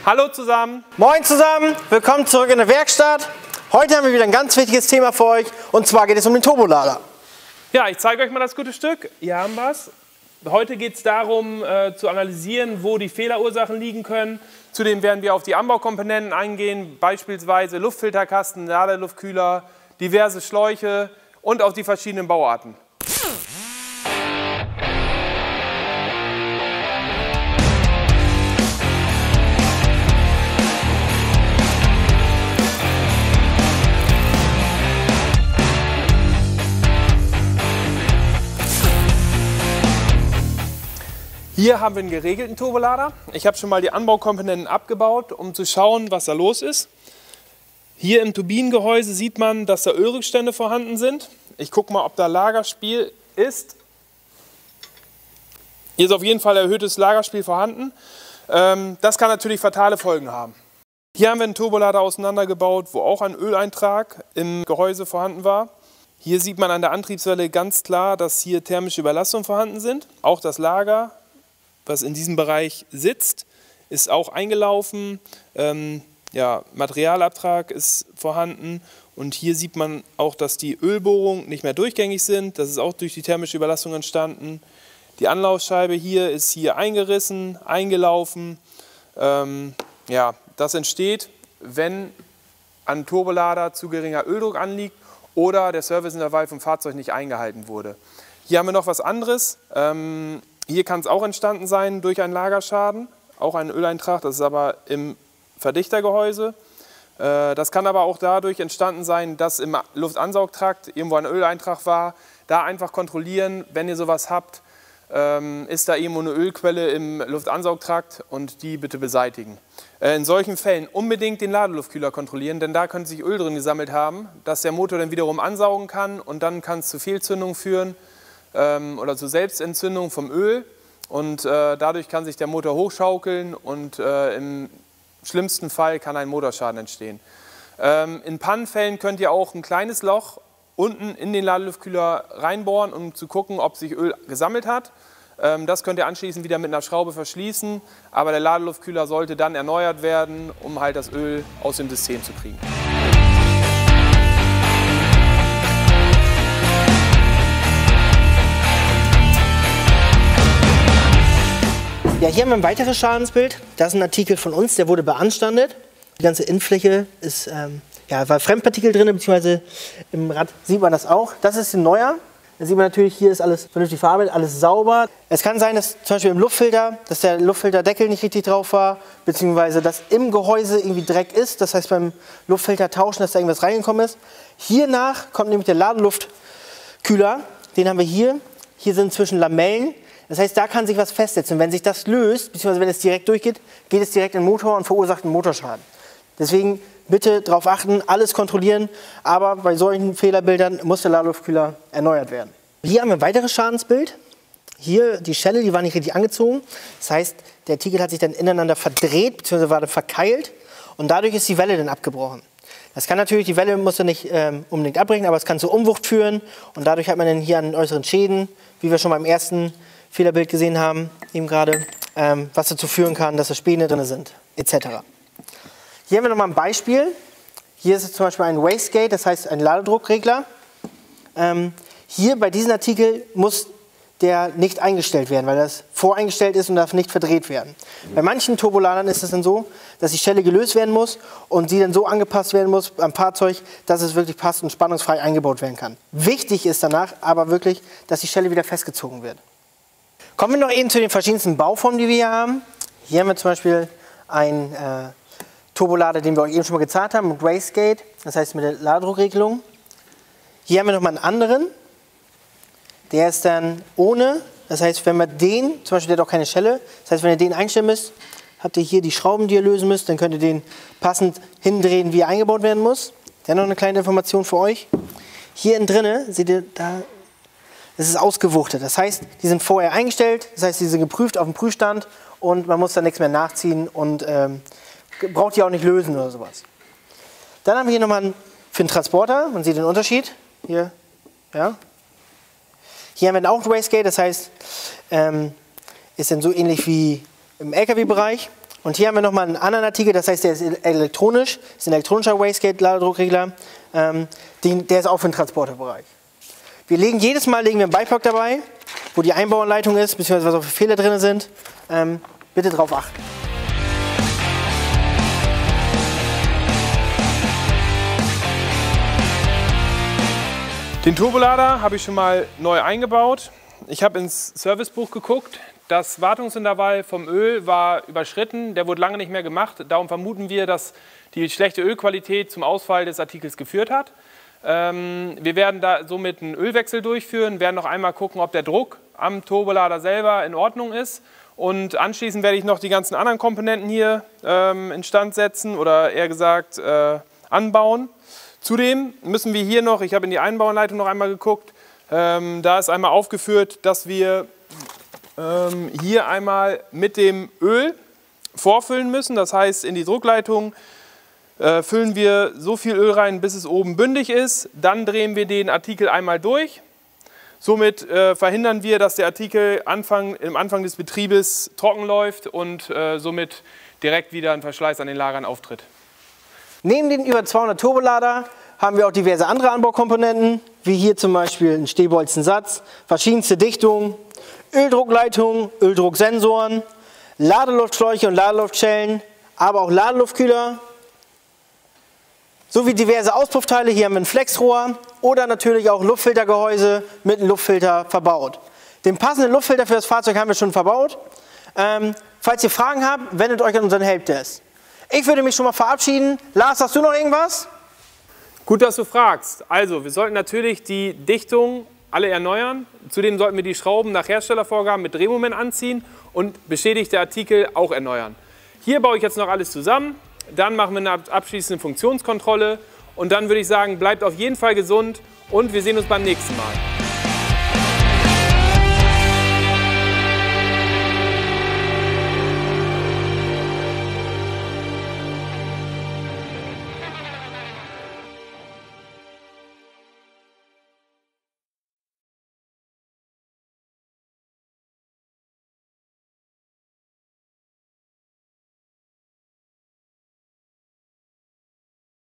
Hallo zusammen. Moin zusammen, willkommen zurück in der Werkstatt. Heute haben wir wieder ein ganz wichtiges Thema für euch und zwar geht es um den Turbolader. Ja, ich zeige euch mal das gute Stück. Hier haben wir es. Heute geht es darum, zu analysieren, wo die Fehlerursachen liegen können. Zudem werden wir auf die Anbaukomponenten eingehen, beispielsweise Luftfilterkasten, Ladeluftkühler, diverse Schläuche und auf die verschiedenen Bauarten. Hier haben wir einen geregelten Turbolader. Ich habe schon mal die Anbaukomponenten abgebaut, um zu schauen, was da los ist. Hier im Turbinengehäuse sieht man, dass da Ölrückstände vorhanden sind. Ich gucke mal, ob da Lagerspiel ist. Hier ist auf jeden Fall erhöhtes Lagerspiel vorhanden. Das kann natürlich fatale Folgen haben. Hier haben wir einen Turbolader auseinandergebaut, wo auch ein Öleintrag im Gehäuse vorhanden war. Hier sieht man an der Antriebswelle ganz klar, dass hier thermische Überlastungen vorhanden sind. Auch das Lager, was in diesem Bereich sitzt, ist auch eingelaufen. Materialabtrag ist vorhanden. Und hier sieht man auch, dass die Ölbohrungen nicht mehr durchgängig sind. Das ist auch durch die thermische Überlastung entstanden. Die Anlaufscheibe hier ist hier eingerissen, eingelaufen. Das entsteht, wenn an Turbolader zu geringer Öldruck anliegt oder der Serviceintervall vom Fahrzeug nicht eingehalten wurde. Hier haben wir noch was anderes. Hier kann es auch entstanden sein durch einen Lagerschaden, auch ein Öleintrag, das ist aber im Verdichtergehäuse. Das kann aber auch dadurch entstanden sein, dass im Luftansaugtrakt irgendwo ein Öleintrag war. Da einfach kontrollieren, wenn ihr sowas habt, ist da irgendwo eine Ölquelle im Luftansaugtrakt und die bitte beseitigen. In solchen Fällen unbedingt den Ladeluftkühler kontrollieren, denn da könnte sich Öl drin gesammelt haben, dass der Motor dann wiederum ansaugen kann und dann kann es zu Fehlzündung führen. Oder zur Selbstentzündung vom Öl und dadurch kann sich der Motor hochschaukeln und im schlimmsten Fall kann ein Motorschaden entstehen. In Pannenfällen könnt ihr auch ein kleines Loch unten in den Ladeluftkühler reinbohren, um zu gucken, ob sich Öl gesammelt hat. Das könnt ihr anschließend wieder mit einer Schraube verschließen, aber der Ladeluftkühler sollte dann erneuert werden, um halt das Öl aus dem System zu kriegen. Ja, hier haben wir ein weiteres Schadensbild. Das ist ein Artikel von uns, der wurde beanstandet. Die ganze Innenfläche ist, war Fremdpartikel drin, beziehungsweise im Rad sieht man das auch. Das ist ein neuer. Da sieht man natürlich, hier ist alles vernünftig verarbeitet, alles sauber. Es kann sein, dass zum Beispiel im Luftfilter, dass der Luftfilterdeckel nicht richtig drauf war, beziehungsweise dass im Gehäuse irgendwie Dreck ist. Das heißt beim Luftfilter tauschen, dass da irgendwas reingekommen ist. Hiernach kommt nämlich der Ladeluftkühler. Den haben wir hier. Hier sind zwischen Lamellen. Das heißt, da kann sich was festsetzen. Wenn sich das löst, beziehungsweise wenn es direkt durchgeht, geht es direkt in den Motor und verursacht einen Motorschaden. Deswegen bitte darauf achten, alles kontrollieren, aber bei solchen Fehlerbildern muss der Ladeluftkühler erneuert werden. Hier haben wir ein weiteres Schadensbild. Hier die Schelle, die war nicht richtig angezogen. Das heißt, der Artikel hat sich dann ineinander verdreht, beziehungsweise war dann verkeilt und dadurch ist die Welle dann abgebrochen. Das kann natürlich, die Welle muss ja nicht unbedingt abbrechen, aber es kann zu Umwucht führen und dadurch hat man dann hier an äußeren Schäden, wie wir schon beim ersten Fehlerbild gesehen haben, eben gerade, was dazu führen kann, dass da Späne drin sind, etc. Hier haben wir nochmal ein Beispiel. Hier ist es zum Beispiel ein Wastegate, das heißt ein Ladedruckregler. Hier bei diesem Artikel muss der nicht eingestellt werden, weil das voreingestellt ist und darf nicht verdreht werden. Bei manchen Turboladern ist es dann so, dass die Schelle gelöst werden muss und sie dann so angepasst werden muss am Fahrzeug, dass es wirklich passt und spannungsfrei eingebaut werden kann. Wichtig ist danach aber wirklich, dass die Schelle wieder festgezogen wird. Kommen wir noch eben zu den verschiedensten Bauformen, die wir hier haben. Hier haben wir zum Beispiel einen Turbolader, den wir euch eben schon mal gezeigt haben, mit Wastegate, das heißt mit der Ladedruckregelung. Hier haben wir nochmal einen anderen, der ist dann ohne, das heißt, wenn man den, zum Beispiel der hat auch keine Schelle, das heißt, wenn ihr den einstellen müsst, habt ihr hier die Schrauben, die ihr lösen müsst, dann könnt ihr den passend hindrehen, wie er eingebaut werden muss. Dann noch eine kleine Information für euch. Hier innen drinne, seht ihr da, das ist ausgewuchtet. Das heißt, die sind vorher eingestellt, das heißt, die sind geprüft auf dem Prüfstand und man muss da nichts mehr nachziehen und braucht die auch nicht lösen oder sowas. Dann haben wir hier nochmal für den Transporter, man sieht den Unterschied. Hier, ja. Hier haben wir auch ein Wastegate, das heißt, ist dann so ähnlich wie im LKW-Bereich. Und hier haben wir nochmal einen anderen Artikel, das heißt, der ist elektronisch, ist ein elektronischer Wastegate-Ladedruckregler, der ist auch für den Transporterbereich. Wir legen jedes Mal einen Beipack dabei, wo die Einbauanleitung ist, beziehungsweise was auch für Fehler drin sind. Bitte darauf achten. Den Turbolader habe ich schon mal neu eingebaut. Ich habe ins Servicebuch geguckt. Das Wartungsintervall vom Öl war überschritten, der wurde lange nicht mehr gemacht. Darum vermuten wir, dass die schlechte Ölqualität zum Ausfall des Artikels geführt hat. Wir werden da somit einen Ölwechsel durchführen, werden noch einmal gucken, ob der Druck am Turbolader selber in Ordnung ist. Und anschließend werde ich noch die ganzen anderen Komponenten hier instand setzen oder eher gesagt anbauen. Zudem müssen wir hier noch, ich habe in die Einbauanleitung noch einmal geguckt, da ist einmal aufgeführt, dass wir hier einmal mit dem Öl vorfüllen müssen. Das heißt, in die Druckleitung füllen wir so viel Öl rein, bis es oben bündig ist. Dann drehen wir den Artikel einmal durch. Somit verhindern wir, dass der Artikel im Anfang des Betriebes trocken läuft und somit direkt wieder ein Verschleiß an den Lagern auftritt. Neben den über 200 Turbolader haben wir auch diverse andere Anbaukomponenten, wie hier zum Beispiel einen Stehbolzensatz, verschiedenste Dichtungen, Öldruckleitungen, Öldrucksensoren, Ladeluftschläuche und Ladeluftschellen, aber auch Ladeluftkühler, sowie diverse Auspuffteile. Hier haben wir ein Flexrohr oder natürlich auch Luftfiltergehäuse mit einem Luftfilter verbaut. Den passenden Luftfilter für das Fahrzeug haben wir schon verbaut. Falls ihr Fragen habt, wendet euch an unseren Helpdesk. Ich würde mich schon mal verabschieden. Lars, hast du noch irgendwas? Gut, dass du fragst. Also, wir sollten natürlich die Dichtung alle erneuern. Zudem sollten wir die Schrauben nach Herstellervorgaben mit Drehmoment anziehen und beschädigte Artikel auch erneuern. Hier baue ich jetzt noch alles zusammen. Dann machen wir eine abschließende Funktionskontrolle. Und dann würde ich sagen, bleibt auf jeden Fall gesund und wir sehen uns beim nächsten Mal.